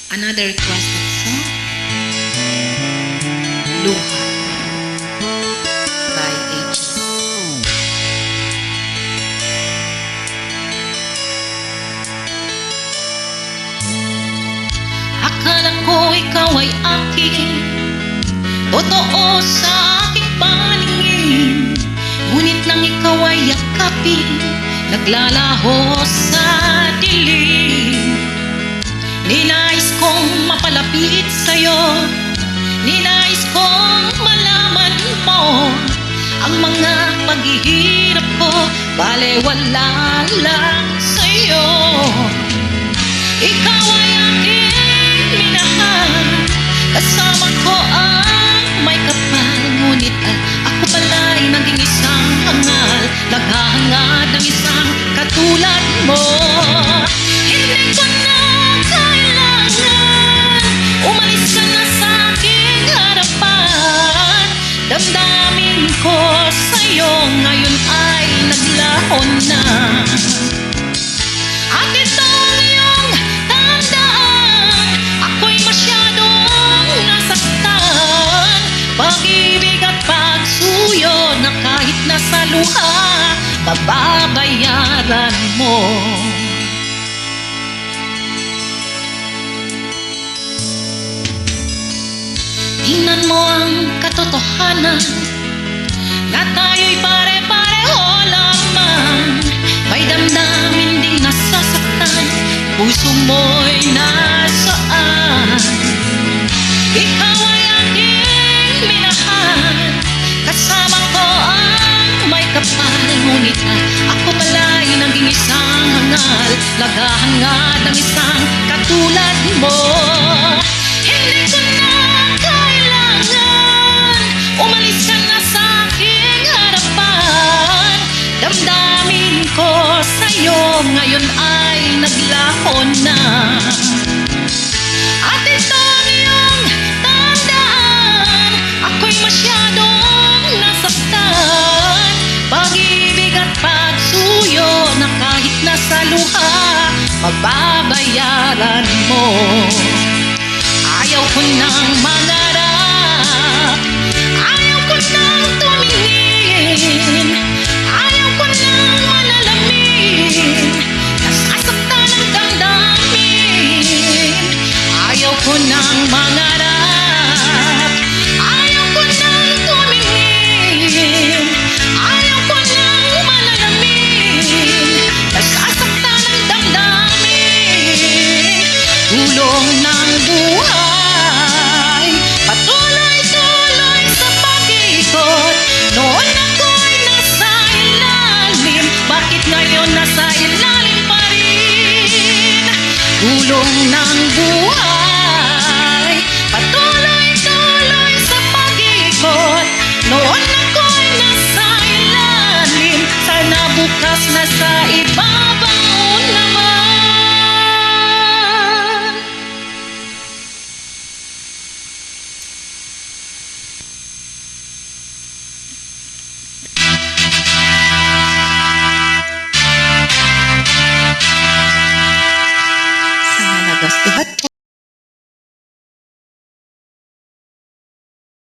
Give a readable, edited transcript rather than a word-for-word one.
Another requested song, Luha by Aegis. Akala ko ikaw ay akin, totoo sa aking paningin, ngunit nang ikaw ay yakapin, naglalaho sa dilim. Ninais kong mapalapit sa'yo, ninais kong malaman mo ang mga paghihirap ko, balewala lang sa'yo. Ikaw ay aking minahal, kasama ko ang may kapal, ngunit ako pala'y naging isang hangal, naghahangad ng isang katulad mo. Hindi ko na kailangan, umalis ka na sa aking harapan. Damdamin ko sa'yo ngayon ay naglahon na, at itong iyong tandaan, ako'y masyadong nasaktan. Pag-ibig at pagsuyo na kahit nasa luha, bababayaran mo. Tingnan mo ang katotohanan, na tayo'y pare-pareho lamang. May damdamin ding nasasaktan, puso mo'y nasaan. Ikaw ay aking minahal, kasama ko ang may kapal, ngunit ako pala'y naging isang hangal, naghahangad ng isang katulad mo. Hindi ko na kailangan, umalis ka na sa aking harapan. Damdamin ko sa'yo ngayon ay naglahon na, at itong iyong tandaan, ako'y masyadong nasaktan. Pag-ibig at pagsuyo na kahit nasa luha, mababayaran mo. Ayaw ko nang mangarap, ayaw ko nang tumingin, ayaw ko nang manalamin, nasasaktan ang damdamin. Ayaw ko nang mangarap, ayaw ko nang tumingin, ayaw ko nang manalamin, nasasaktan ang damdamin. Tulong ng buhay, patuloy-tuloy sa pag-ikot. Noon ako'y nasa ilalim, bakit ngayon nasa ilalim pa rin? Tulong ng buhay, patuloy-tuloy sa pag-ikot. Noon ako'y nasa ilalim, sana bukas nasa